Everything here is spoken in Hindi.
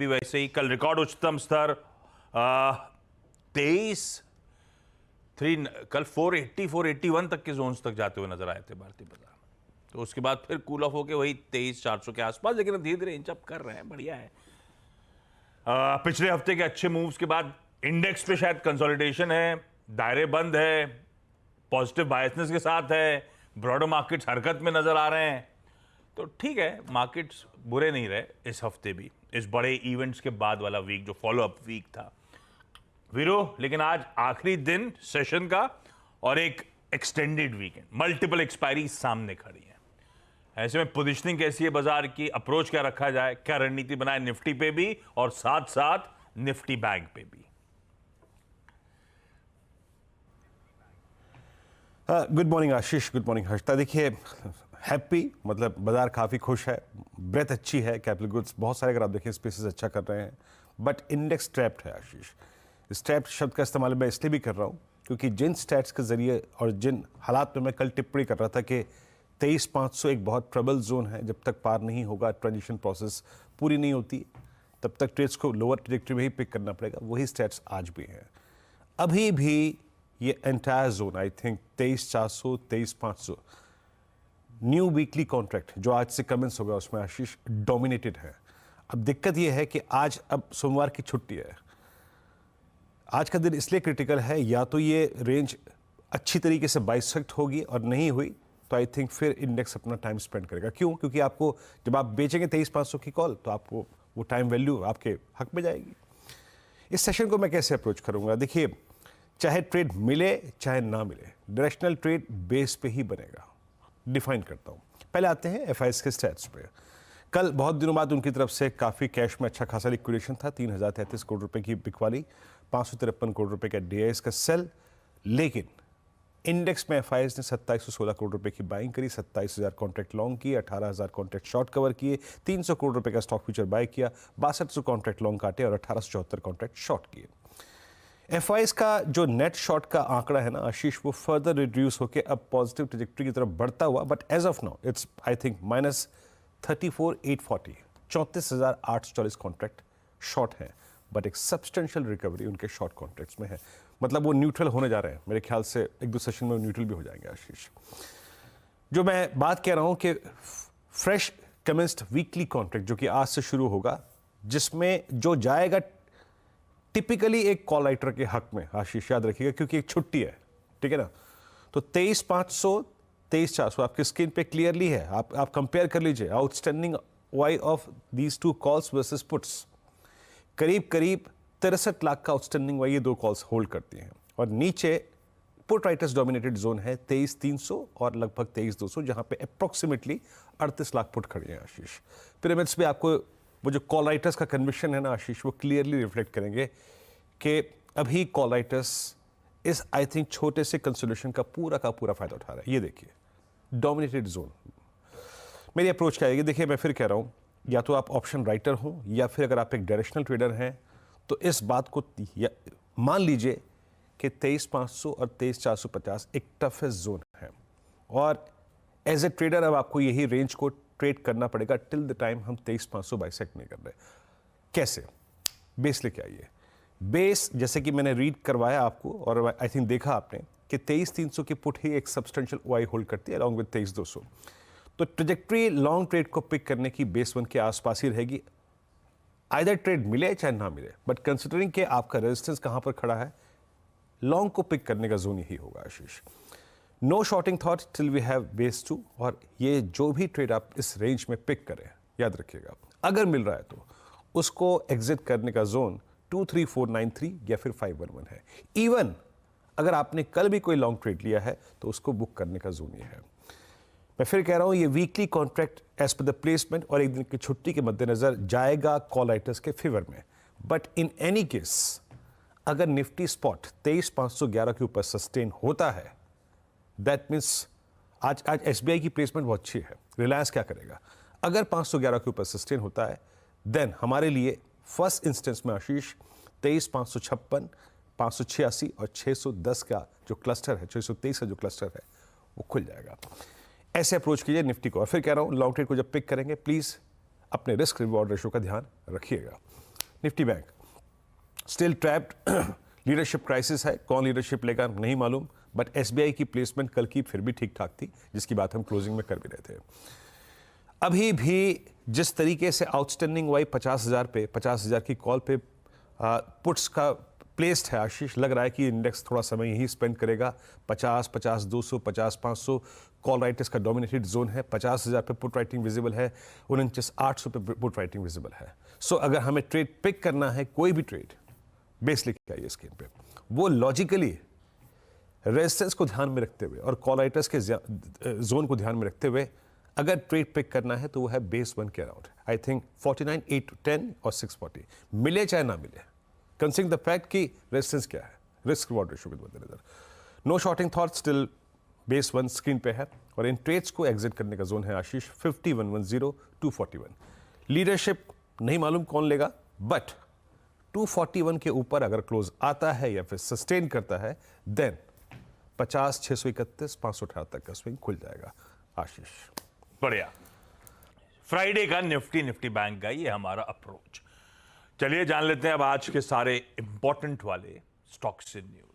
भी वैसे ही। कल रिकॉर्ड उच्चतम स्तर 23 कल 480 481 तक के जोन्स तक जाते हुए नजर आए थे भारतीय बाजार। तो उसके बाद फिर कूल ऑफ होके वही 23,400 के आसपास, लेकिन धीरे धीरे इंच अप कर रहे हैं, बढ़िया है। पिछले हफ्ते के अच्छे मूव्स के बाद इंडेक्स पे शायद कंसोलिडेशन है, दायरे बंद है, पॉजिटिव बायसनेस के साथ है, ब्रॉडर मार्केट्स हरकत में नजर आ रहे हैं। तो ठीक है, मार्केट्स बुरे नहीं रहे इस हफ्ते भी, इस बड़े इवेंट्स के बाद वाला वीक जो फॉलो अप वीक था वीरो। लेकिन आज आखिरी दिन सेशन का और एक एक्सटेंडेड वीकेंड, मल्टीपल एक्सपायरी सामने खड़ी है। ऐसे में पोजीशनिंग कैसी है बाजार की, अप्रोच क्या रखा जाए, क्या रणनीति बनाए निफ्टी पे भी और साथ साथ निफ्टी बैंक पे भी। गुड मॉर्निंग आशीष, गुड मॉर्निंग हर्षिता। देखिए, हैप्पी मतलब बाजार काफ़ी खुश है, ब्रेथ अच्छी है, कैपिटल गुड्स बहुत सारे अगर आप देखें स्पेसेस अच्छा कर रहे हैं, बट इंडेक्स ट्रैप्ड है आशीष। स्ट्रैप्ड शब्द का इस्तेमाल मैं इसलिए भी कर रहा हूँ क्योंकि जिन स्टैट्स के जरिए और जिन हालात में मैं कल टिप्पणी कर रहा था कि 23,500 एक बहुत ट्रबल जोन है, जब तक पार नहीं होगा, ट्रांजिशन प्रोसेस पूरी नहीं होती, तब तक ट्रेड्स को लोअर ट्रेजेक्टरी में ही पिक करना पड़ेगा। वही स्टैट्स आज भी हैं। अभी भी ये entire zone I think 23,400 23,500 new weekly contract जो आज से कमेंस होगा उसमें आशीष डोमिनेटेड है। अब दिक्कत ये है कि आज अब सोमवार की छुट्टी है, आज का दिन इसलिए क्रिटिकल है, या तो ये रेंज अच्छी तरीके से बाइसेक्ट होगी और नहीं हुई तो आई थिंक फिर इंडेक्स अपना टाइम स्पेंड करेगा। क्यों? क्योंकि आपको जब आप बेचेंगे 23,500 की कॉल तो आपको वो टाइम वैल्यू आपके हक में जाएगी। इस सेशन को मैं कैसे अप्रोच करूंगा? देखिए, चाहे ट्रेड मिले चाहे ना मिले, डायरेक्शनल ट्रेड बेस पे ही बनेगा। डिफाइन करता हूं। पहले आते हैं एफआईएस के स्टैट्स पे। कल बहुत दिनों बाद उनकी तरफ से काफ़ी कैश में अच्छा खासा लिक्विडेशन था, 3,033 करोड़ रुपए की बिकवाली, 553 करोड़ रुपए का डीआईएस का सेल। लेकिन इंडेक्स में एफआईएस ने 2716 करोड़ रुपए की बाइंग करी, 27,000 कॉन्ट्रैक्ट लॉन्ग किए, 18,000 कॉन्ट्रैक्ट शॉर्ट कवर किए, 300 करोड़ रुपए का स्टॉक फ्यूचर बाय किया, 6200 कॉन्ट्रैक्ट लॉन्ग काटे और 1874 कॉन्ट्रैक्ट शॉर्ट किए। एफआईएस का जो नेट शॉर्ट का आंकड़ा है ना आशीष, वो फर्दर रिड्यूस होकर अब पॉजिटिव ट्रेजेक्टरी की तरफ बढ़ता हुआ, but as of now it's I think -34,840, 34,840 contract short हैं, बट एक सब्सटेंशियल रिकवरी उनके शॉर्ट कॉन्ट्रैक्ट्स में है। मतलब वो न्यूट्रल होने जा रहे हैं, मेरे ख्याल से एक दो सेशन में न्यूट्रल भी हो जाएंगे आशीष। जो मैं बात कह रहा हूं कि फ्रेश कमेंस्ड वीकली कॉन्ट्रैक्ट जो कि आज से शुरू होगा, जिसमें जो जाएगा टिपिकली एक कॉल राइटर के हक में आशीष, याद रखिएगा, क्योंकि एक छुट्टी है, ठीक है ना। तो 23,500 23,400 आपकी स्क्रीन पे क्लियरली है। आप कंपेयर कर लीजिए outstanding why of these two calls versus puts. करीब करीब 63 लाख का आउटस्टैंडिंग वाई ये दो कॉल्स होल्ड करती हैं, और नीचे पुट राइटर्स डोमिनेटेड जोन है 23,300 और लगभग 23,200, जहां पे अप्रोक्सीमेटली 38 लाख पुट खड़ी हैं आशीष। पिरामिड्स में आपको वो जो कॉल राइटर्स का कन्विक्शन है ना आशीष, वो क्लियरली रिफ्लेक्ट करेंगे कि अभी कॉल राइटर्स इस आई थिंक छोटे से कंसोलिडेशन का पूरा फायदा उठा रहे हैं। ये देखिए डोमिनेटेड जोन। मेरी अप्रोच क्या है? देखिए, मैं फिर कह रहा हूँ, या तो आप ऑप्शन राइटर हो या फिर अगर आप एक डायरेक्शनल ट्रेडर हैं तो इस बात को मान लीजिए कि 23,500 और 23,450 एक टफेस्ट जोन है, और एज ए ट्रेडर अब आपको यही रेंज को ट्रेड करना पड़ेगा टिल द टाइम हम 23,500 बाइसेक्ट नहीं कर रहे। कैसे? बेस लेके आइए। बेस जैसे कि मैंने रीड करवाया आपको और आई थिंक देखा आपने कि 23,300 की पुट ही एक सब्सटेंशियल ओआई होल्ड करती है अलॉन्ग विद 23,200। तो ट्रेजेक्टरी लॉन्ग ट्रेड को पिक करने की बेस 1 के आसपास ही रहेगी, आइदर ट्रेड मिले चाहे ना मिले, बट कंसिडरिंग कि आपका रेजिस्टेंस कहां पर खड़ा है, लॉन्ग को पिक करने का जोन यही होगा Ashish. No shorting thought till we have base 2, और ये जो भी ट्रेड आप इस रेंज में पिक करें, याद रखिएगा अगर मिल रहा है तो उसको एग्जिट करने का जोन 23493 या फिर 511 है। इवन अगर आपने कल भी कोई लॉन्ग ट्रेड लिया है तो उसको बुक करने का जोन ये है। मैं फिर कह रहा हूं, ये weekly contract as per the placement और एक दिन की छुट्टी के मद्देनजर जाएगा कॉल राइटर्स के फेवर में, बट इन एनी केस अगर निफ्टी स्पॉट 23,511 के ऊपर सस्टेन होता है, दैट मीन्स आज एसबीआई की प्लेसमेंट बहुत अच्छी है। रिलायंस क्या करेगा? अगर 511 के ऊपर सस्टेन होता है, देन हमारे लिए फर्स्ट इंस्टेंस में आशीष 23,556, 586 और 610 का जो क्लस्टर है, 623 का जो क्लस्टर है, वो खुल जाएगा। ऐसे अप्रोच कीजिए निफ्टी को। और फिर कह रहा हूं, लॉन्ग ट्रेड को जब पिक करेंगे प्लीज अपने रिस्क रिवॉर्ड रेशो का ध्यान रखिएगा। Nifty bank still trapped, leadership crisis है, कौन लीडरशिप लेगा नहीं मालूम, बट एसबीआई की प्लेसमेंट कल की फिर भी ठीक ठाक थी, जिसकी बात हम क्लोजिंग में कर भी रहे थे। अभी भी जिस तरीके से आउटस्टैंडिंग वाई 50,000 पे 50,000 की कॉल पे पुट्स का प्लेस्ड है आशीष, लग रहा है कि इंडेक्स थोड़ा समय यही स्पेंड करेगा। 50, 50, 200, 50, 500 कॉल राइटर्स का डोमिनेटेड जोन है। 50,000 पे पुट राइटिंग विजिबल है, 49,800 पे पुट राइटिंग विजिबल है। सो अगर हमें ट्रेड पिक करना है, कोई भी ट्रेड, बेस लिखा है स्क्रीन पे, वो लॉजिकली रेजिस्टेंस को ध्यान में रखते हुए और कॉल राइटर्स के जोन को ध्यान में रखते हुए अगर ट्रेड पिक करना है तो वो है बेस 1 के अराउंड, आई थिंक 49,810 और 640 मिले चाहे ना मिले, कंसिडरिंग द फैक्ट कि रेजिस्टेंस क्या है, रिस्क रिवॉर्ड रेशियो के मद्देनजर। No shorting thought, still base 1 screen पे है और इन ट्रेड्स को एग्जिट करने का जोन है आशीष 5110 241। लीडरशिप नहीं मालूम कौन लेगा, बट 241 के ऊपर अगर क्लोज आता है या फिर सस्टेन करता है, देन 50, 631, 518 तक का स्विंग खुल जाएगा आशीष। बढ़िया। फ्राइडे का निफ्टी बैंक का ये हमारा अप्रोच। चलिए जान लेते हैं अब आज के सारे इंपॉर्टेंट वाले स्टॉक्स इन न्यूज।